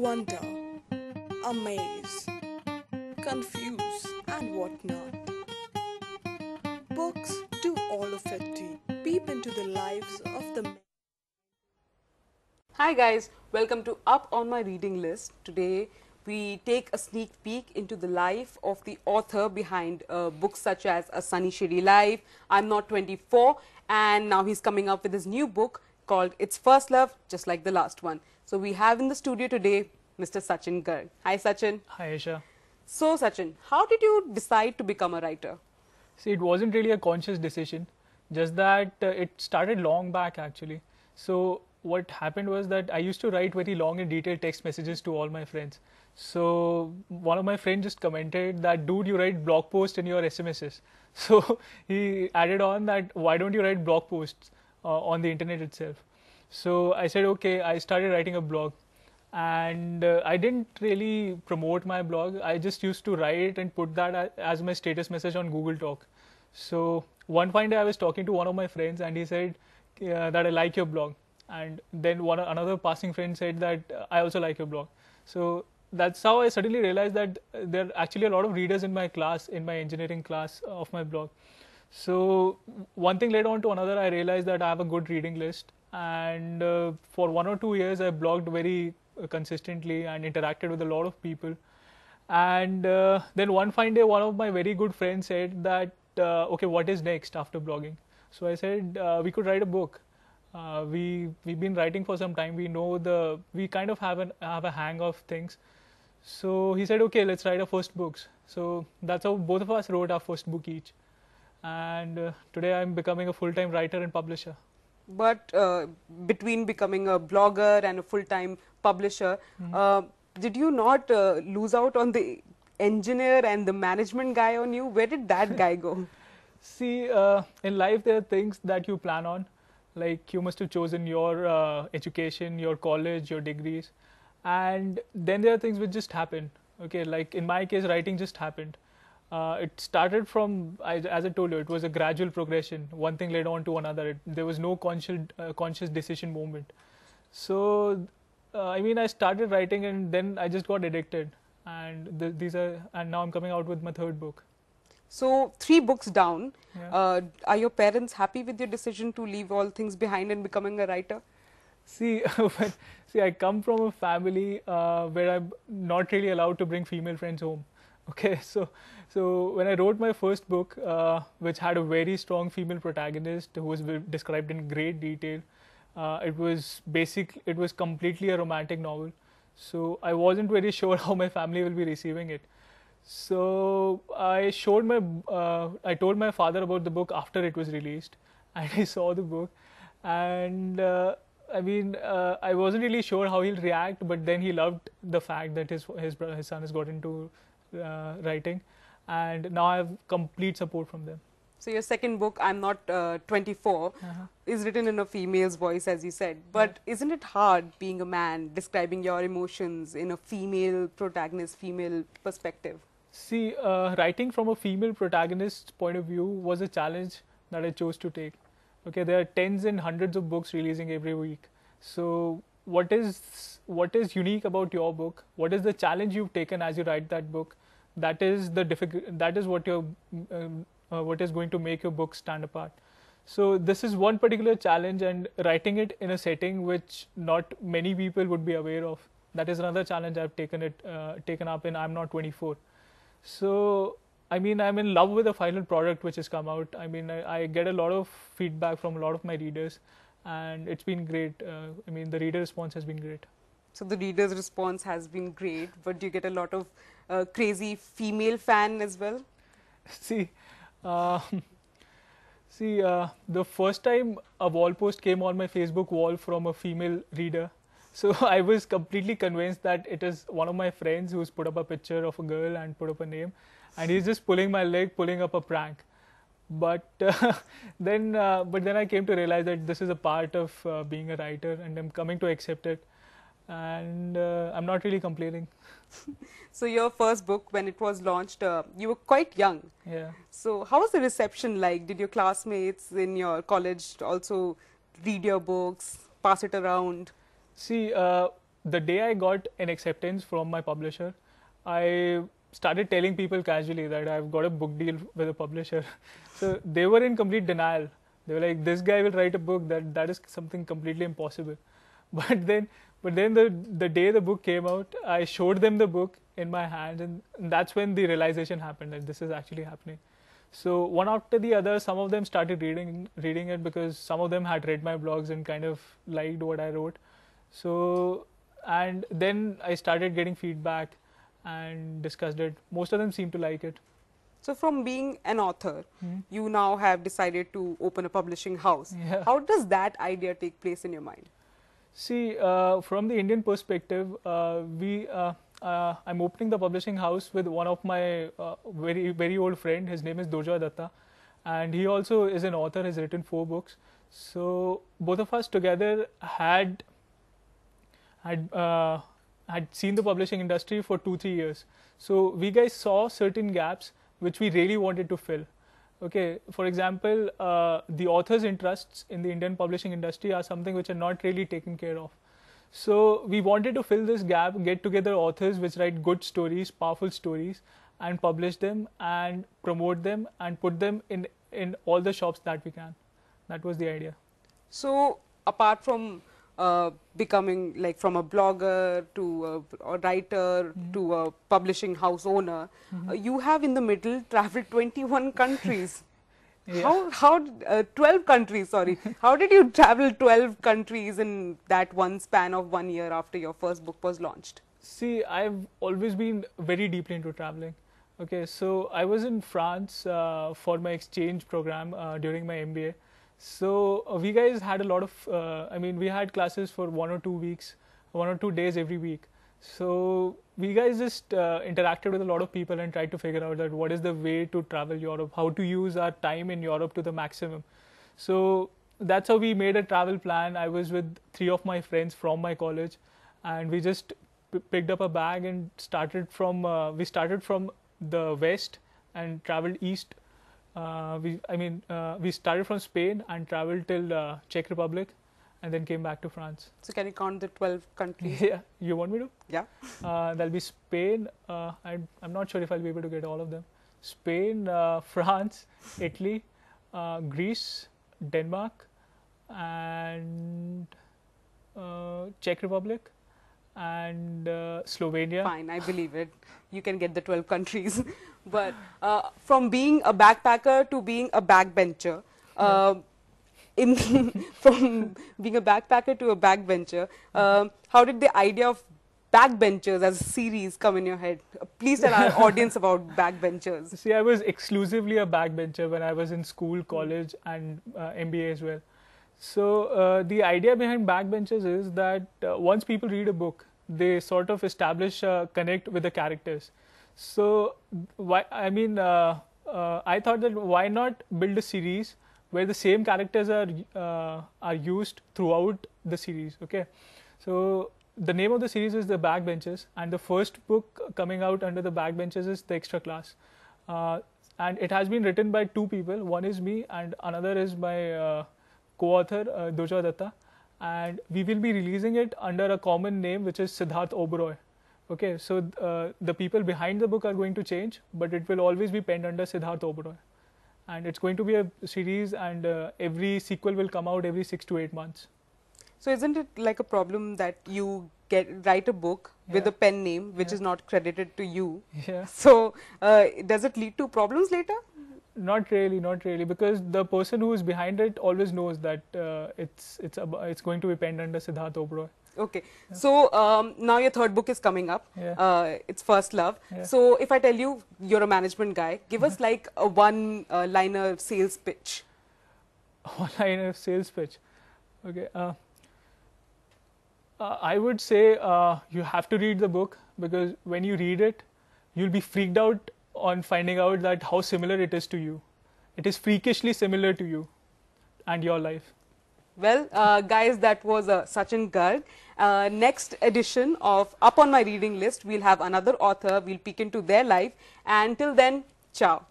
wonder, amaze, confuse, and whatnot. Books do all of it deep, peep into the lives of the men. Hi guys, welcome to Up on My Reading List. Today we take a sneak peek into the life of the author behind books such as A Sunny Shady Life, I'm Not 24, and now he's coming up with his new book called It's First Love, just like the last one. So we have in the studio today Mr. Sachin Garg. Hi Sachin. Hi Esha. So Sachin, how did you decide to become a writer? See, it wasn't really a conscious decision, just that it started long back actually. So what happened was that I used to write very long and detailed text messages to all my friends. So one of my friends just commented that, dude, you write blog posts in your SMSs. So he added on that, why don't you write blog posts on the internet itself? So I said, okay, I started writing a blog. And I didn't really promote my blog. I just used to write and put that as my status message on Google Talk. So one fine day I was talking to one of my friends and he said that I like your blog. And then another passing friend said that I also like your blog. So that's how I suddenly realized that there are actually a lot of readers in my class, in my engineering class of my blog. So one thing led on to another. I realized that I have a good reading list. And for 1 or 2 years, I blogged very consistently and interacted with a lot of people. And then one fine day, one of my very good friends said that, okay, what is next after blogging? So I said, we could write a book. We've been writing for some time. We kind of have a hang of things. So he said, okay, let's write our first books. So that's how both of us wrote our first book each. And today I'm becoming a full-time writer and publisher. But between becoming a blogger and a full-time publisher, did you not lose out on the engineer and the management guy on you? Where did that guy go? See, in life there are things that you plan on. Like you must have chosen your education, your college, your degrees. And then there are things which just happen. Okay, like in my case, writing just happened. It started from, as I told you, it was a gradual progression. One thing led on to another. There was no conscious decision moment. So, I started writing and then I just got addicted. And now I'm coming out with my third book. So 3 books down, Yeah. are your parents happy with your decision to leave all things behind and becoming a writer? See, I come from a family where I'm not really allowed to bring female friends home. Okay, so when I wrote my first book, which had a very strong female protagonist who was described in great detail, it was completely a romantic novel. So I wasn't very sure how my family will be receiving it. So I told my father about the book after it was released, and he saw the book, and I wasn't really sure how he'll react, but then he loved the fact that his son has got into writing, and now I have complete support from them. So your second book, I'm Not 24, is written in a female's voice, as you said. But isn't it hard being a man, describing your emotions in a female protagonist, female perspective? See, writing from a female protagonist's point of view was a challenge that I chose to take. Okay, there are tens and hundreds of books releasing every week. So what is unique about your book? What is the challenge you've taken as you write that book? That is what is going to make your book stand apart. So this is one particular challenge, and writing it in a setting which not many people would be aware of. That is another challenge I've taken up in I'm Not 24. So I'm in love with the final product which has come out. I get a lot of feedback from a lot of my readers, and it's been great. The reader response has been great. So the reader's response has been great, but do you get a lot of crazy female fan as well? See, the first time a wall post came on my Facebook wall from a female reader, so I was completely convinced that it is one of my friends who's put up a picture of a girl and put up a name, and he's just pulling my leg, pulling up a prank. But then I came to realize that this is a part of being a writer, and I'm coming to accept it, and I'm not really complaining. So your first book, when it was launched, you were quite young. Yeah. So how was the reception like? Did your classmates in your college also read your books, pass it around? See, the day I got an acceptance from my publisher, I started telling people casually that I've got a book deal with a publisher. So they were in complete denial. They were like, "This guy will write a book. That is something completely impossible." But then the day the book came out, I showed them the book in my hand, and that's when the realization happened that this is actually happening. So one after the other, some of them started reading it because some of them had read my blogs and kind of liked what I wrote. So, and then I started getting feedback and discussed it. Most of them seemed to like it. So from being an author, you now have decided to open a publishing house. Yeah. How does that idea take place in your mind? See, from the Indian perspective, I'm opening the publishing house with one of my very old friend. His name is Durjoy Datta, and he also is an author. Has written 4 books. So both of us together had seen the publishing industry for 2-3 years. So we guys saw certain gaps which we really wanted to fill. Okay, for example, the author's interests in the Indian publishing industry are something which are not really taken care of. So we wanted to fill this gap, get together authors which write good stories, powerful stories, and publish them and promote them and put them in all the shops that we can. That was the idea. So apart from becoming like from a blogger to a writer to a publishing house owner, you have in the middle traveled 21 countries. Yeah. How 12 countries, sorry. How did you travel 12 countries in that one span of 1 year after your first book was launched? See, I've always been very deeply into traveling. Okay, so I was in France for my exchange program during my MBA. So we guys had a lot of, we had classes for 1 or 2 weeks, 1 or 2 days every week. So we guys just interacted with a lot of people and tried to figure out that what is the way to travel Europe, how to use our time in Europe to the maximum. So that's how we made a travel plan. I was with 3 of my friends from my college, and we just picked up a bag and started from the west and traveled east. We started from Spain and traveled till Czech Republic, and then came back to France. So can you count the 12 countries? Yeah, you want me to? Yeah. That'll be Spain. I'm not sure if I'll be able to get all of them. Spain, France, Italy, Greece, Denmark, and Czech Republic, and Slovenia. Fine, I believe it. You can get the 12 countries. But from being a backpacker to being a backbencher, from being a backpacker to a backbencher, how did the idea of backbenchers as a series come in your head? Please tell our audience about backbenchers. See, I was exclusively a backbencher when I was in school, college, and MBA as well. So the idea behind backbenchers is that once people read a book, they sort of establish a connect with the characters. So I thought that why not build a series where the same characters are used throughout the series. Okay, so the name of the series is The Backbenchers, and the first book coming out under The Backbenchers is The Extra Class, and it has been written by 2 people. One is me, and another is my co-author Durjoy Datta, and we will be releasing it under a common name which is Siddharth Oberoi. Okay, so the people behind the book are going to change, but it will always be penned under Siddharth Oberoi. And it's going to be a series, and every sequel will come out every 6 to 8 months. So isn't it like a problem that you write a book with a pen name which is not credited to you? Yeah. So does it lead to problems later? Not really, because the person who is behind it always knows that it's going to be penned under Siddharth Oberoi. Okay, so now your third book is coming up. Yeah. It's First Love. Yeah. So if I tell you you're a management guy, give us like a one-liner sales pitch. One-liner sales pitch. Okay. I would say you have to read the book, because when you read it, you'll be freaked out on finding out that how similar it is to you. It is freakishly similar to you and your life. Well, guys, that was Sachin Garg. Next edition of Up on My Reading List, we'll have another author. We'll peek into their life. And till then, ciao.